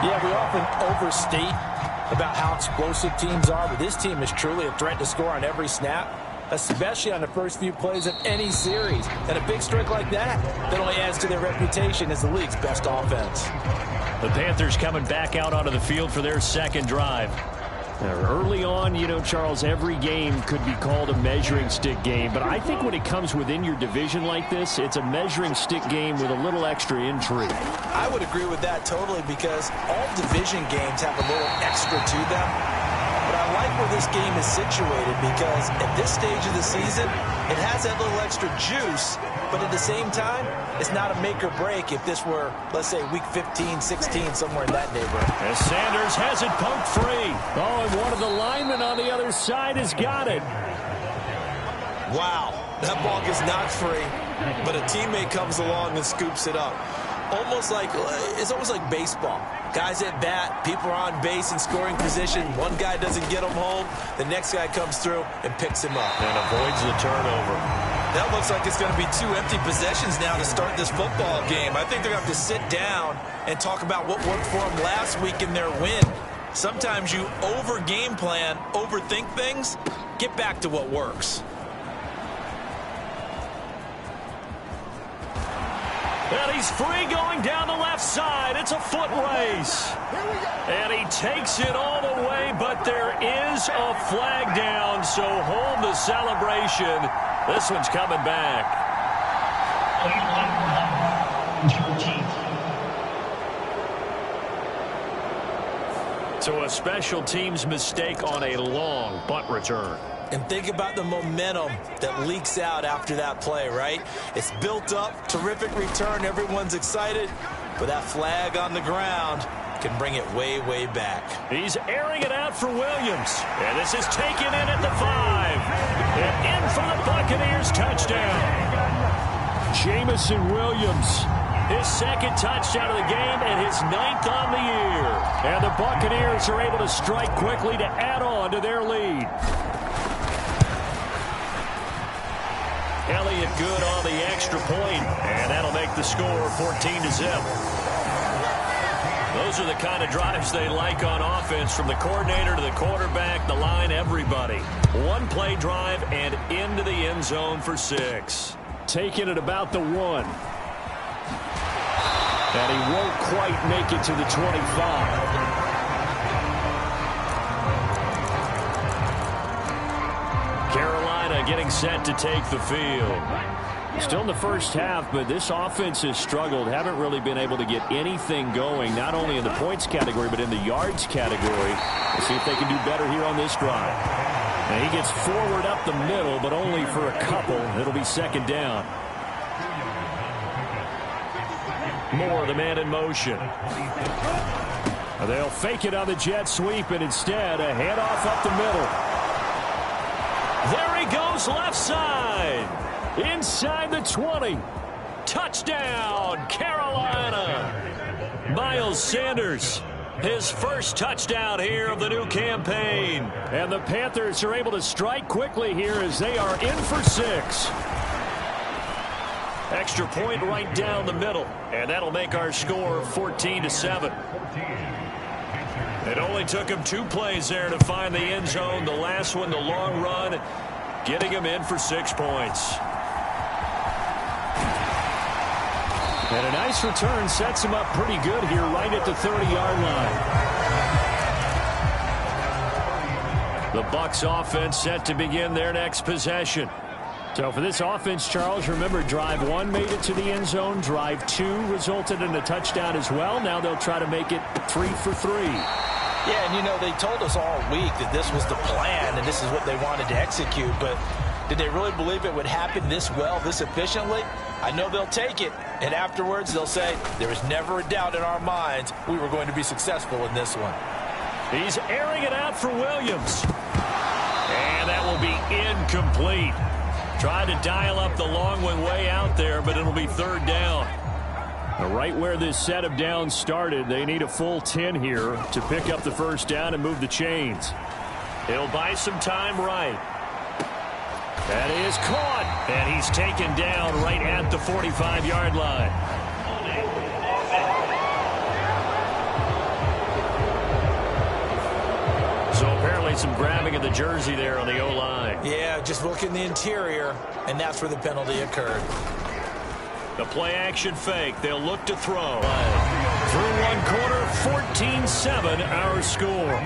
Yeah, we often overstate about how explosive teams are, but this team is truly a threat to score on every snap, especially on the first few plays of any series. And a big streak like that only adds to their reputation as the league's best offense. The Panthers coming back out onto the field for their second drive. Early on, you know, Charles, every game could be called a measuring stick game, but I think when it comes within your division like this, it's a measuring stick game with a little extra intrigue. I would agree with that totally, because all division games have a little extra to them. But I like where this game is situated, because at this stage of the season, it has that little extra juice, but at the same time, it's not a make or break if this were, let's say, week 15, 16, somewhere in that neighborhood. As Sanders has it poked free. Oh, and one of the linemen on the other side has got it. Wow, that ball gets knocked free, but a teammate comes along and scoops it up. It's almost like baseball. Guys at bat, people are on base in scoring position. One guy doesn't get him home. The next guy comes through and picks him up. And avoids the turnover. That looks like it's going to be 2 empty possessions now to start this football game. I think they're going to have to sit down and talk about what worked for them last week in their win. Sometimes you over-game plan, overthink things. Get back to what works. And he's free going down the left side. It's a foot race. And he takes it all the way, but there is a flag down, so hold the celebration. This one's coming back. So a special teams mistake on a long punt return. And think about the momentum that leaks out after that play, right? It's built up, terrific return, everyone's excited, but that flag on the ground can bring it way, way back. He's airing it out for Williams. And this is taken in at the 5. And in for the Buccaneers touchdown. Jamison Williams, his second touchdown of the game and his 9th on the year. And the Buccaneers are able to strike quickly to add on to their lead. Elliott good on the extra point, and that'll make the score 14-0. Those are the kind of drives they like on offense, from the coordinator to the quarterback, the line, everybody. One play drive and into the end zone for 6. Taking it about the 1. And he won't quite make it to the 25. Getting set to take the field. Still in the first half, but this offense has struggled. Haven't really been able to get anything going, not only in the points category, but in the yards category. Let's see if they can do better here on this drive. And he gets forward up the middle, but only for a couple. It'll be second down. More of the man in motion. They'll fake it on the jet sweep, and instead a handoff up the middle. There he goes, left side. Inside the 20. Touchdown, Carolina. Miles Sanders, his first touchdown here of the new campaign. And the Panthers are able to strike quickly here as they are in for 6. Extra point right down the middle. And that'll make our score 14-7. It only took him 2 plays there to find the end zone. The last one, the long run, getting him in for 6 points. And a nice return sets him up pretty good here right at the 30-yard line. The Bucs offense set to begin their next possession. So for this offense, Charles, remember, drive 1 made it to the end zone. Drive 2 resulted in a touchdown as well. Now they'll try to make it 3 for 3. Yeah, and you know, they told us all week that this was the plan and this is what they wanted to execute, but did they really believe it would happen this well, this efficiently? I know they'll take it, and afterwards they'll say, there was never a doubt in our minds we were going to be successful in this one. He's airing it out for Williams. And that will be incomplete. Tried to dial up the long one way out there, but it'll be 3rd down. Right where this set of downs started, they need a full 10 here to pick up the first down and move the chains. He'll buy some time right. That is caught, and he's taken down right at the 45-yard line. Certainly some grabbing of the jersey there on the O-line. Yeah, just look in the interior, and that's where the penalty occurred. The play-action fake. They'll look to throw. Through one quarter, 14-7 our score.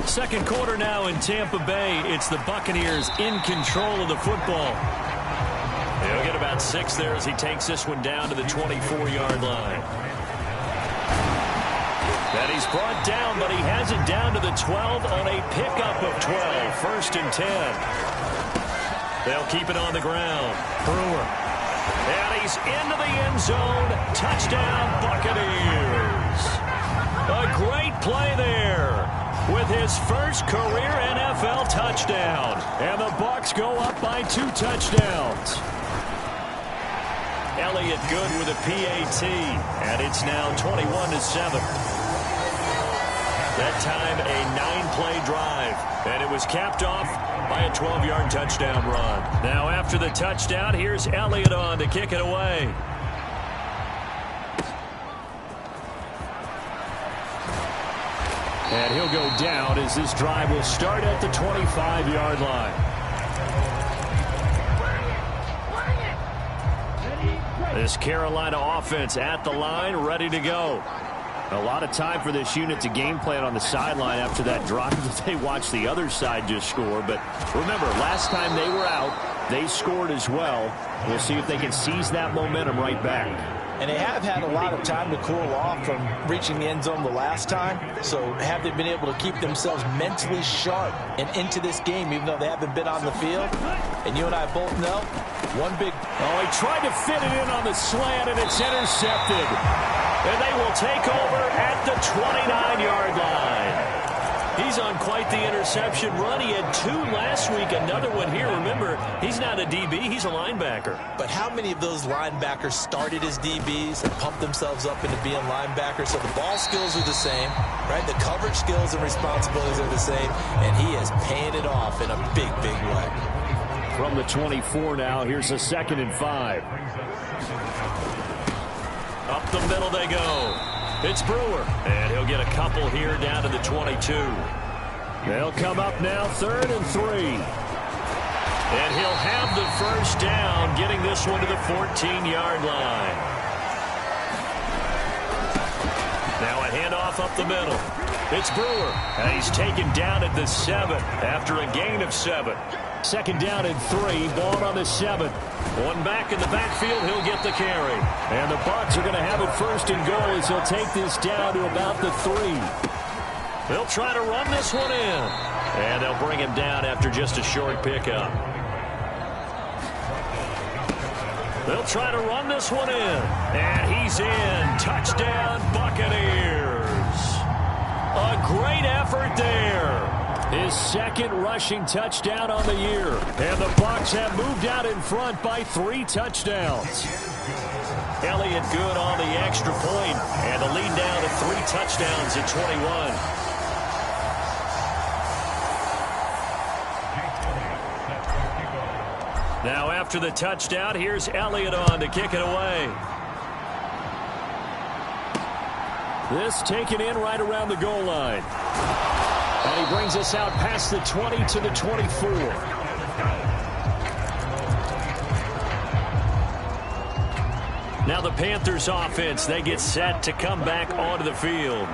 Second quarter now in Tampa Bay. It's the Buccaneers in control of the football. They'll get about 6 there as he takes this one down to the 24-yard line. And he's brought down, but he has it down to the 12 on a pickup of 12. First and 10. They'll keep it on the ground. Brewer. And he's into the end zone. Touchdown, Buccaneers. A great play there with his first career NFL touchdown. And the Bucs go up by 2 touchdowns. Elliott good with a PAT. And it's now 21-7. That time a 9-play drive. And it was capped off by a 12-yard touchdown run. Now after the touchdown, here's Elliott on to kick it away. And he'll go down as this drive will start at the 25-yard line. This Carolina offense at the line, ready to go. A lot of time for this unit to game plan on the sideline after that drive that they watched the other side just score. But remember, last time they were out, they scored as well. We'll see if they can seize that momentum right back. And they have had a lot of time to cool off from reaching the end zone the last time. So have they been able to keep themselves mentally sharp and into this game, even though they haven't been on the field? And you and I both know, one big... Oh, he tried to fit it in on the slant, and it's intercepted. And they will take over at the 29-yard line. He's on quite the interception run. He had 2 last week, another one here. Remember, he's not a DB, he's a linebacker. But how many of those linebackers started as DBs and pumped themselves up into being linebackers? So the ball skills are the same, right? The coverage skills and responsibilities are the same, and he is paying it off in a big, big way. From the 24 now, here's a 2nd and 5. Up the middle they go. It's Brewer, and he'll get a couple here down to the 22. They'll come up now 3rd and 3. And he'll have the first down, getting this one to the 14-yard line. Now a handoff up the middle. It's Brewer, and he's taken down at the 7 after a gain of 7. 2nd down and 3, ball on the 7. One back in the backfield, he'll get the carry. And the Bucs are going to have it 1st and goal as he'll take this down to about the 3. They'll try to run this one in. And they'll bring him down after just a short pickup. They'll try to run this one in. And he's in. Touchdown, Buccaneers. A great effort there. His 2nd rushing touchdown on the year. And the Bucs have moved out in front by 3 touchdowns. Elliott good on the extra point. And the lead down to 3 touchdowns at 21. Now after the touchdown, here's Elliott on to kick it away. This taken in right around the goal line. And he brings us out past the 20 to the 24. Now the Panthers offense, they get set to come back onto the field.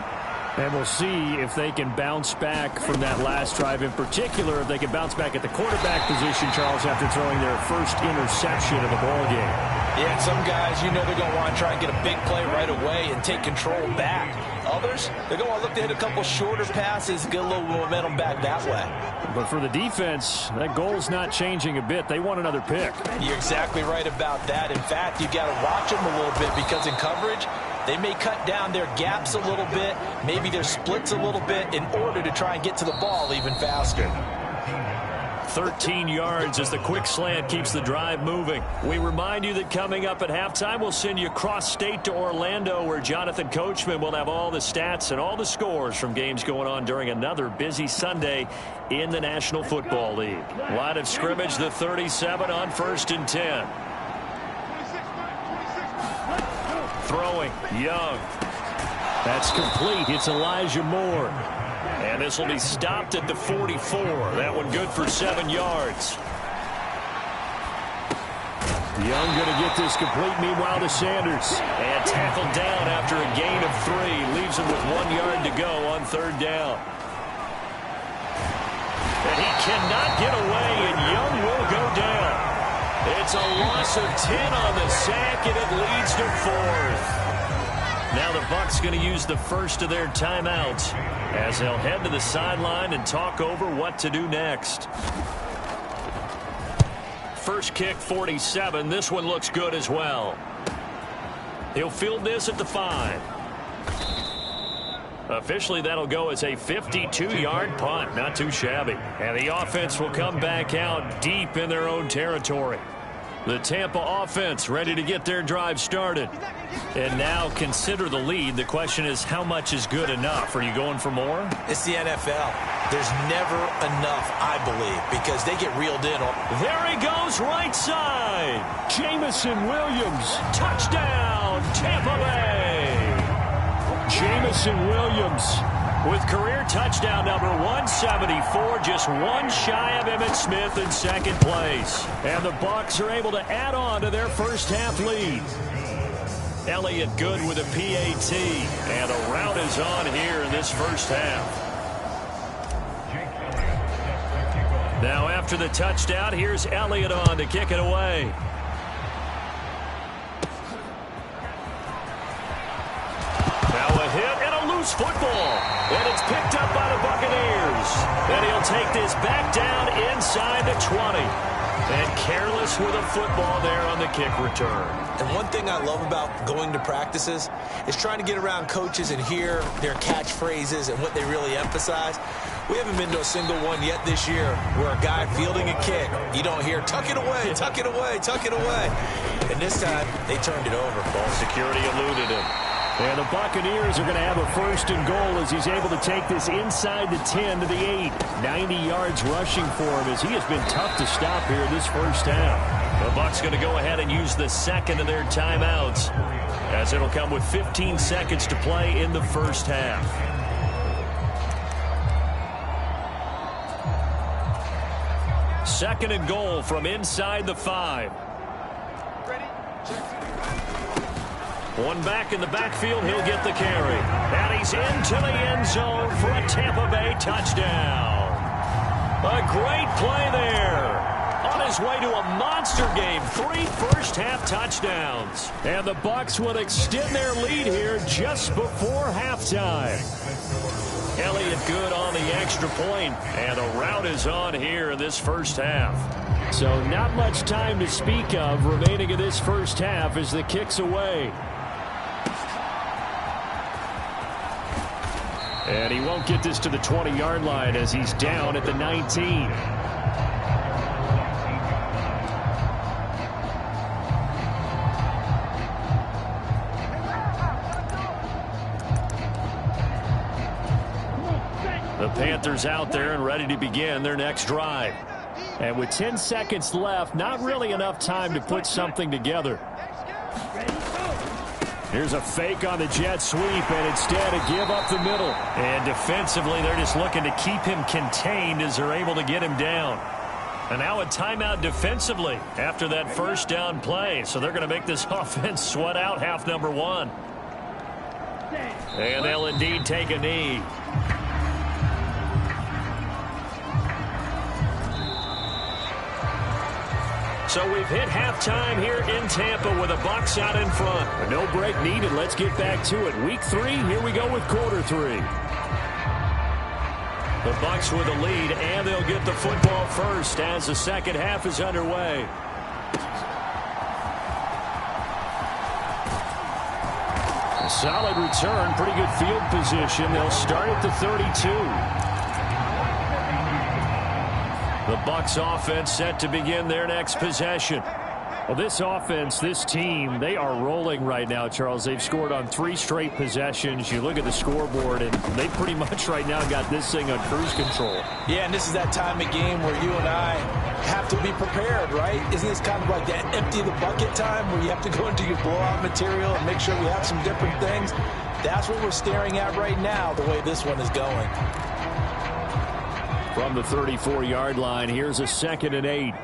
And we'll see if they can bounce back from that last drive. In particular, if they can bounce back at the quarterback position, Charles, after throwing their first interception of the ball game. Yeah, some guys, you know they're going to want to try and get a big play right away and take control back. Others, they're going to want to look to hit a couple shorter passes, get a little momentum back that way. But for the defense, that goal's not changing a bit. They want another pick. You're exactly right about that. In fact, you got to watch them a little bit because in coverage, they may cut down their gaps a little bit, maybe their splits a little bit in order to try and get to the ball even faster. 13 yards as the quick slant keeps the drive moving. We remind you that coming up at halftime, we'll send you cross-state to Orlando, where Jonathan Coachman will have all the stats and all the scores from games going on during another busy Sunday in the National Football League. Line of scrimmage, the 37 on 1st and 10. Throwing, Young. That's complete. It's Elijah Moore. And this will be stopped at the 44. That one good for 7 yards. Young going to get this complete. Meanwhile, to Sanders. And tackled down after a gain of 3. Leaves him with 1 yard to go on 3rd down. And he cannot get away, and Young will go down. It's a loss of 10 on the sack, and it leads to 4th. Now the Bucs going to use the first of their timeouts as they'll head to the sideline and talk over what to do next. First kick, 47. This one looks good as well. He'll field this at the 5. Officially, that'll go as a 52-yard punt. Not too shabby. And the offense will come back out deep in their own territory. The Tampa offense ready to get their drive started. And now consider the lead. The question is, how much is good enough? Are you going for more? It's the NFL. There's never enough, I believe, because they get reeled in. There he goes, right side. Jamison Williams, touchdown, Tampa Bay. Jamison Williams with career touchdown number 174, just one shy of Emmitt Smith in second place. And the Bucs are able to add on to their first half lead. Elliott good with a PAT, and a route is on here in this first half. Now after the touchdown, here's Elliott on to kick it away. Football, and it's picked up by the Buccaneers. And he'll take this back down inside the 20. And careless with a football there on the kick return. And one thing I love about going to practices is trying to get around coaches and hear their catchphrases and what they really emphasize. We haven't been to a single one yet this year where a guy fielding a kick, you don't hear, tuck it away, tuck it away, tuck it away. And this time, they turned it over. Ball security eluded him. And the Buccaneers are going to have a 1st and goal as he's able to take this inside the 10 to the 8. 90 yards rushing for him as he has been tough to stop here this first half. The Bucs going to go ahead and use the second of their timeouts as it'll come with 15 seconds to play in the first half. Second and goal from inside the 5. One back in the backfield, he'll get the carry. And he's into the end zone for a Tampa Bay touchdown. A great play there. On his way to a monster game, 3 first-half touchdowns. And the Bucs will extend their lead here just before halftime. Elliott good on the extra point, and the route is on here in this first half. So not much time to speak of remaining in this first half as the kick's away. And he won't get this to the 20-yard line as he's down at the 19. The Panthers out there and ready to begin their next drive. And with 10 seconds left, not really enough time to put something together. Here's a fake on the jet sweep, and instead a give up the middle. And defensively, they're just looking to keep him contained as they're able to get him down. And now a timeout defensively after that first down play. So they're going to make this offense sweat out half number 1. And they'll indeed take a knee. So we've hit halftime here in Tampa with the Bucs out in front. But no break needed. Let's get back to it. Week 3, here we go with quarter 3. The Bucs with the lead, and they'll get the football first as the second half is underway. A solid return, pretty good field position. They'll start at the 32. The Bucs offense set to begin their next possession. Well, this offense, this team, they are rolling right now, Charles. They've scored on 3 straight possessions. You look at the scoreboard, and they pretty much right now got this thing on cruise control. Yeah, and this is that time of game where you and I have to be prepared, right? Isn't this kind of like that empty the bucket time where you have to go into your blowout material and make sure we have some different things? That's what we're staring at right now, the way this one is going. From the 34-yard line, here's a 2nd and 8.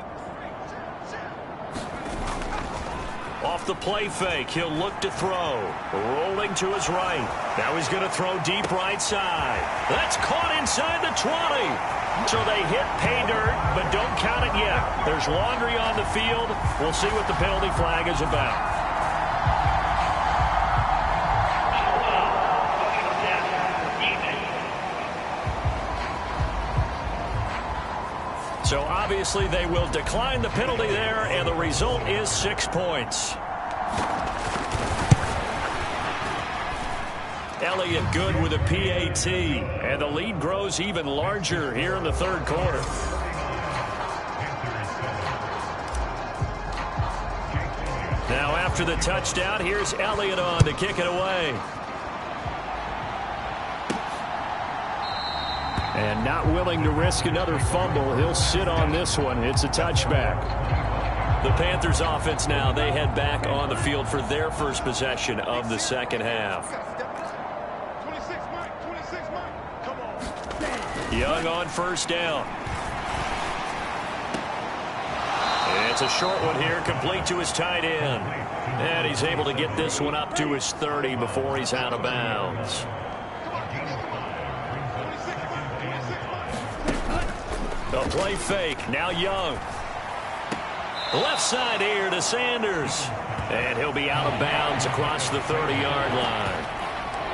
Off the play fake, he'll look to throw. Rolling to his right. Now he's going to throw deep right side. That's caught inside the 20. So they hit pay dirt, but don't count it yet. There's laundry on the field. We'll see what the penalty flag is about. So obviously they will decline the penalty there, and the result is 6 points. Elliott good with a PAT, and the lead grows even larger here in the 3rd quarter. Now after the touchdown, here's Elliott on to kick it away. And not willing to risk another fumble. He'll sit on this one. It's a touchback. The Panthers offense now, they head back on the field for their first possession of the 2nd half. Young on 1st down. It's a short one here, complete to his tight end. And he's able to get this one up to his 30 before he's out of bounds. A play fake. Now Young. Left side here to Sanders. And he'll be out of bounds across the 30-yard line.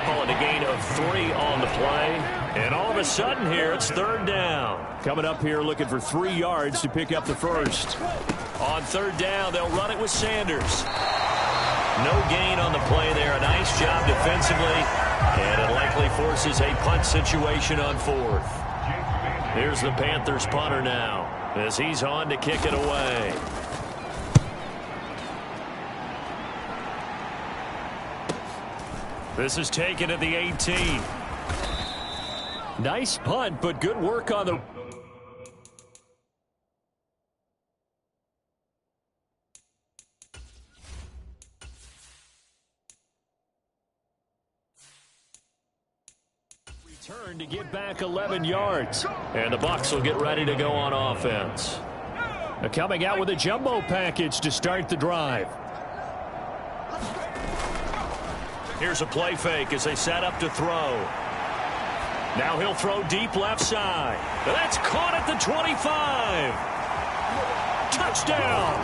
Call it a gain of 3 on the play. And all of a sudden here, it's 3rd down. Coming up here looking for 3 yards to pick up the first. On 3rd down, they'll run it with Sanders. No gain on the play there. A nice job defensively. And it likely forces a punt situation on 4th. Here's the Panthers punter now as he's on to kick it away. This is taken at the 18. Nice punt, but good work on the... Turn to get back 11 yards. And the Bucs will get ready to go on offense. Coming out with a jumbo package to start the drive. Here's a play fake as they set up to throw. Now he'll throw deep left side. That's caught at the 25. Touchdown.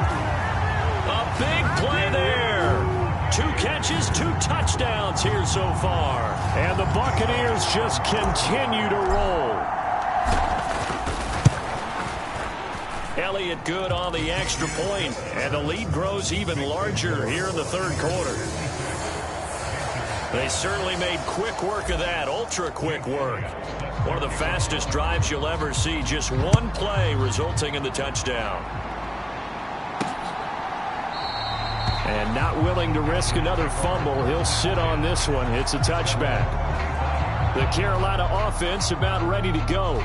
A big play there. 2 catches, 2 touchdowns here so far. And the Buccaneers just continue to roll. Elliott good on the extra point, and the lead grows even larger here in the 3rd quarter. They certainly made quick work of that, ultra quick work. One of the fastest drives you'll ever see, just 1 play resulting in the touchdown. And not willing to risk another fumble. He'll sit on this one. It's a touchback. The Carolina offense about ready to go.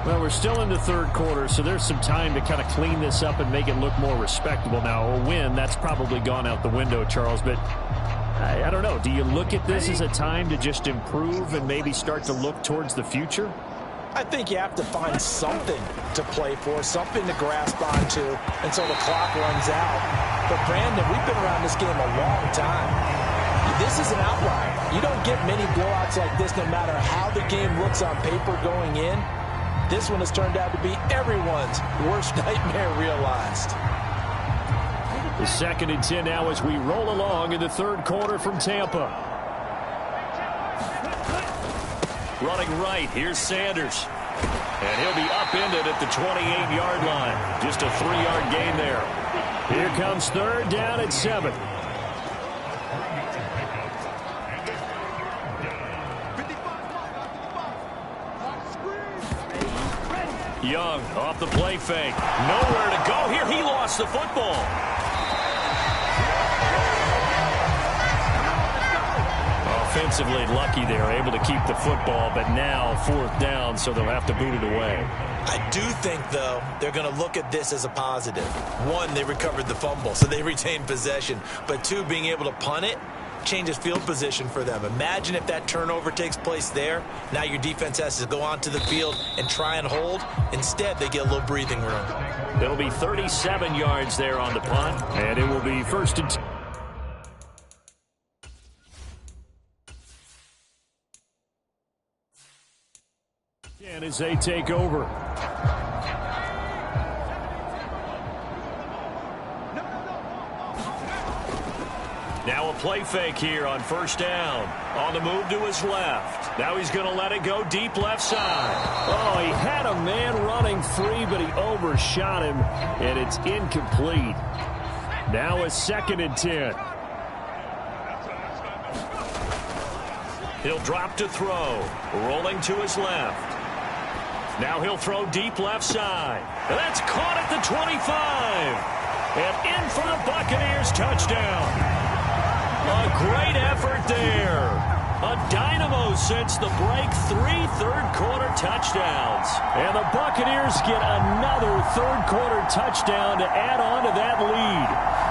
Well, we're still in the 3rd quarter, so there's some time to kind of clean this up and make it look more respectable. Now, a win, that's probably gone out the window, Charles, but I don't know. Do you look at this as a time to just improve and maybe start to look towards the future? I think you have to find something to play for, something to grasp onto until the clock runs out. But, Brandon, we've been around this game a long time. This is an outlier. You don't get many blowouts like this no matter how the game looks on paper going in. This one has turned out to be everyone's worst nightmare realized. The 2nd and 10 now as we roll along in the 3rd quarter from Tampa. Running right, here's Sanders. And he'll be upended at the 28-yard line. Just a 3-yard gain there. Here comes 3rd down at 7. Young off the play fake. Nowhere to go here. He lost the football. Offensively lucky they're able to keep the football, but now 4th down, so they'll have to boot it away. I do think, though, they're going to look at this as a positive. 1, they recovered the fumble, so they retained possession. But 2, being able to punt it changes field position for them. Imagine if that turnover takes place there. Now your defense has to go onto the field and try and hold. Instead, they get a little breathing room. It'll be 37 yards there on the punt, and it will be first and 10. And as they take over. Now a play fake here on first down. On the move to his left. Now he's going to let it go deep left side. Oh, he had a man running free, but he overshot him, and it's incomplete. Now a second and 10. He'll drop to throw. Rolling to his left. Now he'll throw deep left side. That's caught at the 25. And in for the Buccaneers touchdown. A great effort there. A dynamo since the break. 3 third-quarter touchdowns. And the Buccaneers get another third-quarter touchdown to add on to that lead.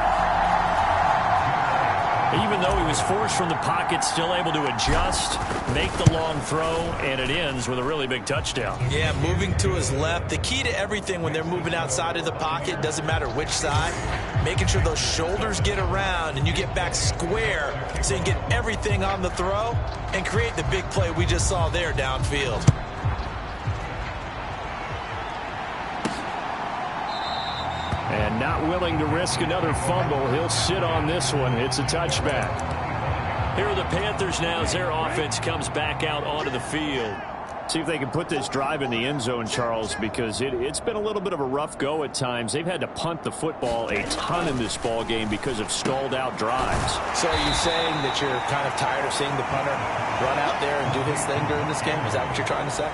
Even though he was forced from the pocket, still able to adjust, make the long throw, and it ends with a really big touchdown. Yeah, moving to his left. The key to everything when they're moving outside of the pocket, doesn't matter which side, making sure those shoulders get around and you get back square so you can get everything on the throw and create the big play we just saw there downfield. And not willing to risk another fumble. He'll sit on this one. It's a touchback. Here are the Panthers now as their offense comes back out onto the field. See if they can put this drive in the end zone, Charles, because it's been a little bit of a rough go at times. They've had to punt the football a ton in this ball game because of stalled out drives. So are you saying that you're kind of tired of seeing the punter run out there and do his thing during this game? Is that what you're trying to say?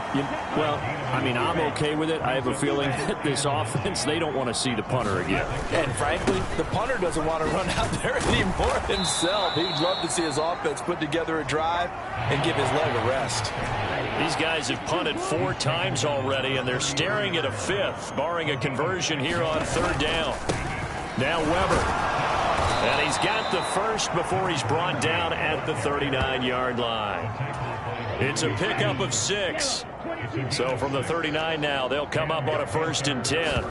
Well, I mean, I'm okay with it. I have a feeling that this offense, they don't want to see the punter again. And frankly, the punter doesn't want to run out there anymore himself. He'd love to see his offense put together a drive and give his leg a rest. These guys have punted 4 times already, and they're staring at a 5th, barring a conversion here on third down. Now Weber. And he's got the first before he's brought down at the 39-yard line. It's a pickup of 6. So from the 39 now, they'll come up on a 1st and 10.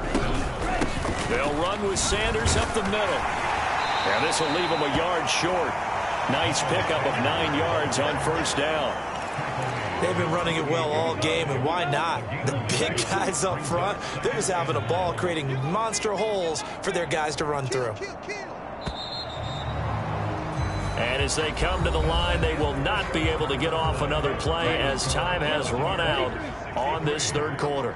They'll run with Sanders up the middle. And this will leave him a yard short. Nice pickup of 9 yards on first down. They've been running it well all game, and why not? The big guys up front, they're just having a ball, creating monster holes for their guys to run through. And as they come to the line, they will not be able to get off another play as time has run out on this third quarter.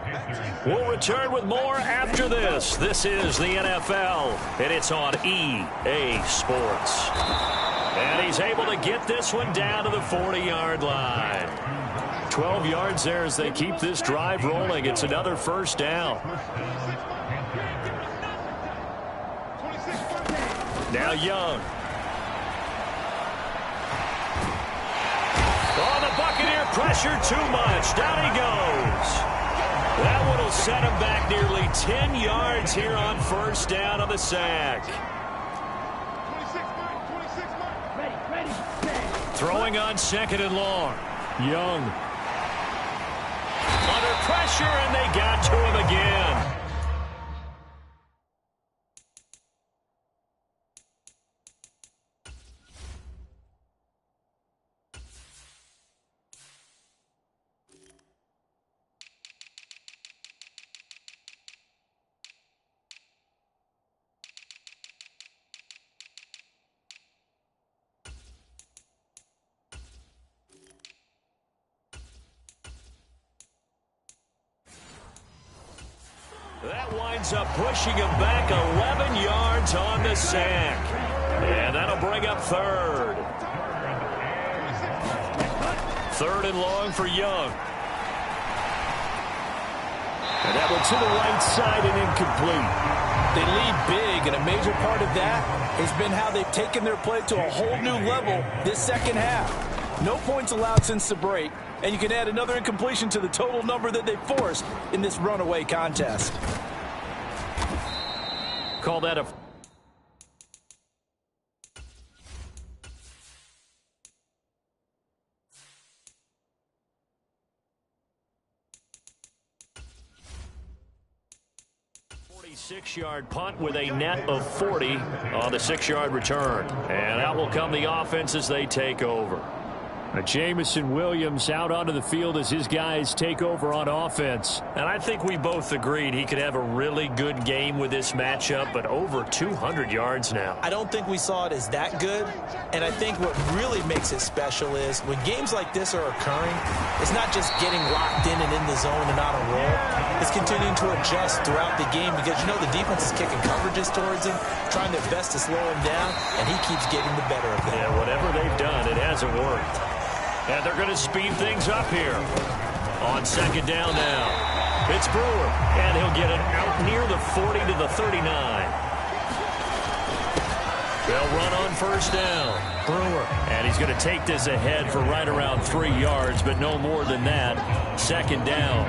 We'll return with more after this. This is the NFL, and it's on EA Sports. And he's able to get this one down to the 40-yard line. 12 yards there as they keep this drive rolling. It's another first down. Now Young. Oh, the Buccaneer pressure too much. Down he goes. That one will set him back nearly 10 yards here on first down on the sack. Throwing on 2nd and long. Young. Under pressure, and they got to him again. That winds up pushing him back 11 yards on the sack. And that'll bring up 3rd. 3rd and long for Young. And that one to the right side and incomplete. They lead big, and a major part of that has been how they've taken their play to a whole new level this second half. No points allowed since the break, and you can add another incompletion to the total number that they forced in this runaway contest. Call that a... 36-yard punt with a net of 40 on the 6-yard return. And out will come the offense as they take over. Jamison Williams out onto the field as his guys take over on offense. And I think we both agreed he could have a really good game with this matchup, but over 200 yards now. I don't think we saw it as that good, and I think what really makes it special is when games like this are occurring, it's not just getting locked in and in the zone and on a roll. It's continuing to adjust throughout the game because, you know, the defense is kicking coverages towards him, trying their best to slow him down, and he keeps getting the better of them. Yeah, whatever they've done, it hasn't worked. And they're going to speed things up here. On second down now. It's Brewer. And he'll get it out near the 40 to the 39. They'll run on first down. Brewer. And he's going to take this ahead for right around 3 yards, but no more than that. Second down.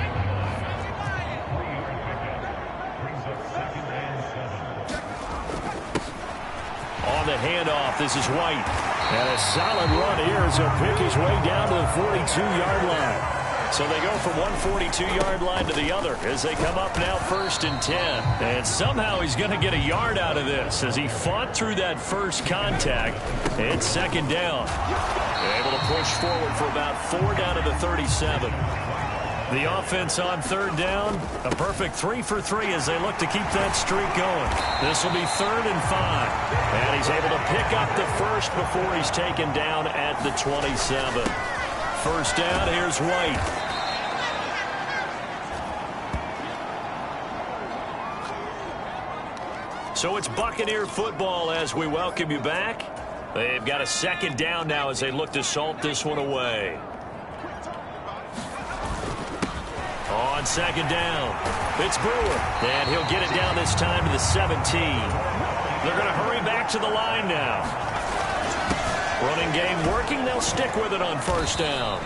On the handoff, this is White. And a solid run here as he'll pick his way down to the 42-yard line. So they go from one 42-yard line to the other as they come up now 1st and 10. And somehow he's going to get a yard out of this as he fought through that first contact. It's second down. Able to push forward for about 4 down to the 37. The offense on third down, a perfect 3 for 3 as they look to keep that streak going. This will be 3rd and 5. And he's able to pick up the first before he's taken down at the 27. First down, here's White. So it's Buccaneer football as we welcome you back. They've got a second down now as they look to salt this one away. On second down, it's Brewer, and he'll get it down this time to the 17. They're going to hurry back to the line now. Running game working, they'll stick with it on first down.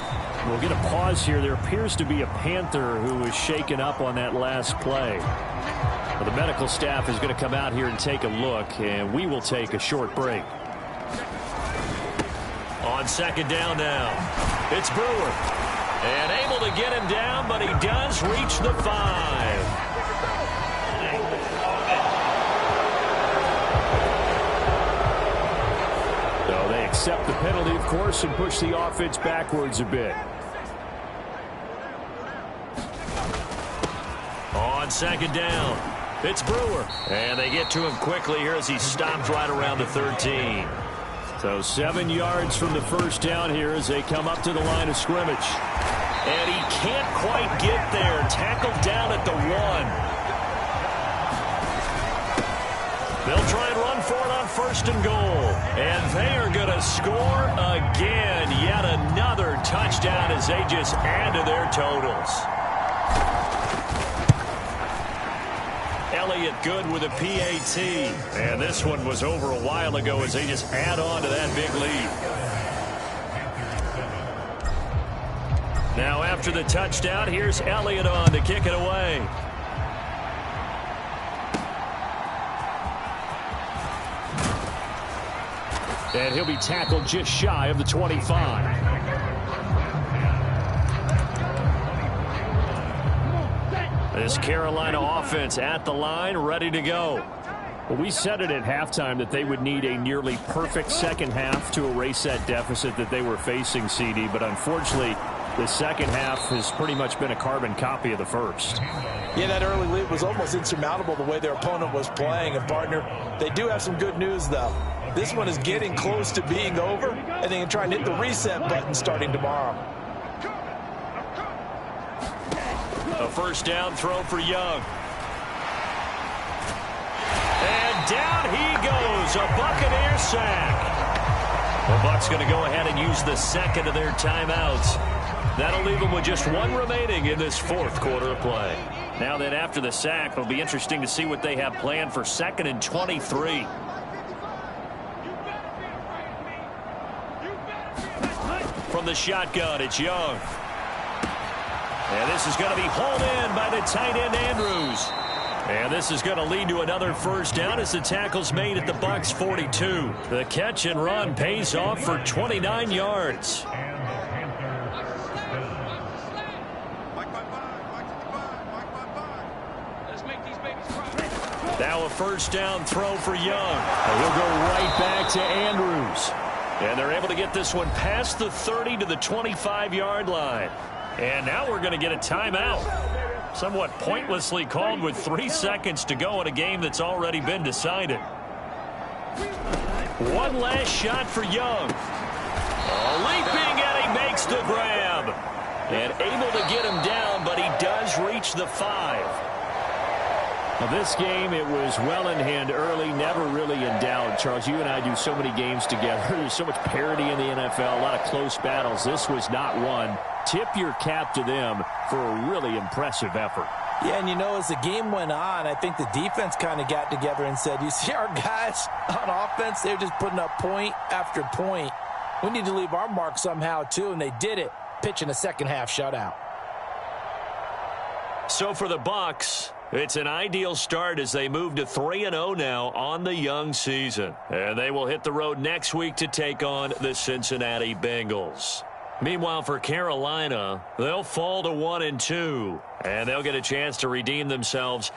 We'll get a pause here. There appears to be a Panther who was shaken up on that last play. Well, the medical staff is going to come out here and take a look, and we will take a short break. On second down now, it's Brewer. And able to get him down, but he does reach the 5. So they accept the penalty, of course, and push the offense backwards a bit. On second down, it's Brewer. And they get to him quickly here as he stops right around the 13. So 7 yards from the first down here as they come up to the line of scrimmage. And he can't quite get there. Tackled down at the 1. They'll try and run for it on 1st and goal. And they are going to score again. Yet another touchdown as they just add to their totals. Elliott good with a PAT. And this one was over a while ago as they just add on to that big lead. Now after the touchdown, here's Elliott on to kick it away. And he'll be tackled just shy of the 25. This Carolina offense at the line, ready to go. Well, we said it at halftime that they would need a nearly perfect second half to erase that deficit that they were facing, CD, but unfortunately, the second half has pretty much been a carbon copy of the first. Yeah, that early lead was almost insurmountable the way their opponent was playing. And, partner, they do have some good news, though. This one is getting close to being over, and they can try and hit the reset button starting tomorrow. A first down throw for Young. And down he goes, a Buccaneer sack. The Bucs going to go ahead and use the second of their timeouts. That'll leave them with just 1 remaining in this 4th quarter of play. Now then, after the sack, it'll be interesting to see what they have planned for 2nd and 23. From the shotgun, it's Young. And this is going to be hauled in by the tight end Andrews. And this is going to lead to another first down as the tackle's made at the Bucs 42. The catch and run pays off for 29 yards. Now a first down throw for Young. And he'll go right back to Andrews. And they're able to get this one past the 30 to the 25-yard line. And now we're going to get a timeout. Somewhat pointlessly called with 3 seconds to go in a game that's already been decided. One last shot for Young. Leaping, and he makes the grab. And able to get him down, but he does reach the 5. Now this game, it was well in hand early, never really in doubt. Charles, you and I do so many games together. There's so much parity in the NFL, a lot of close battles. This was not one. Tip your cap to them for a really impressive effort. Yeah, and you know, as the game went on, I think the defense kind of got together and said, you see our guys on offense, they're just putting up point after point. We need to leave our mark somehow, too, and they did it, pitching a second-half shutout. So for the Bucs, it's an ideal start as they move to 3-0 now on the young season. And they will hit the road next week to take on the Cincinnati Bengals. Meanwhile, for Carolina, they'll fall to 1-2. And they'll get a chance to redeem themselves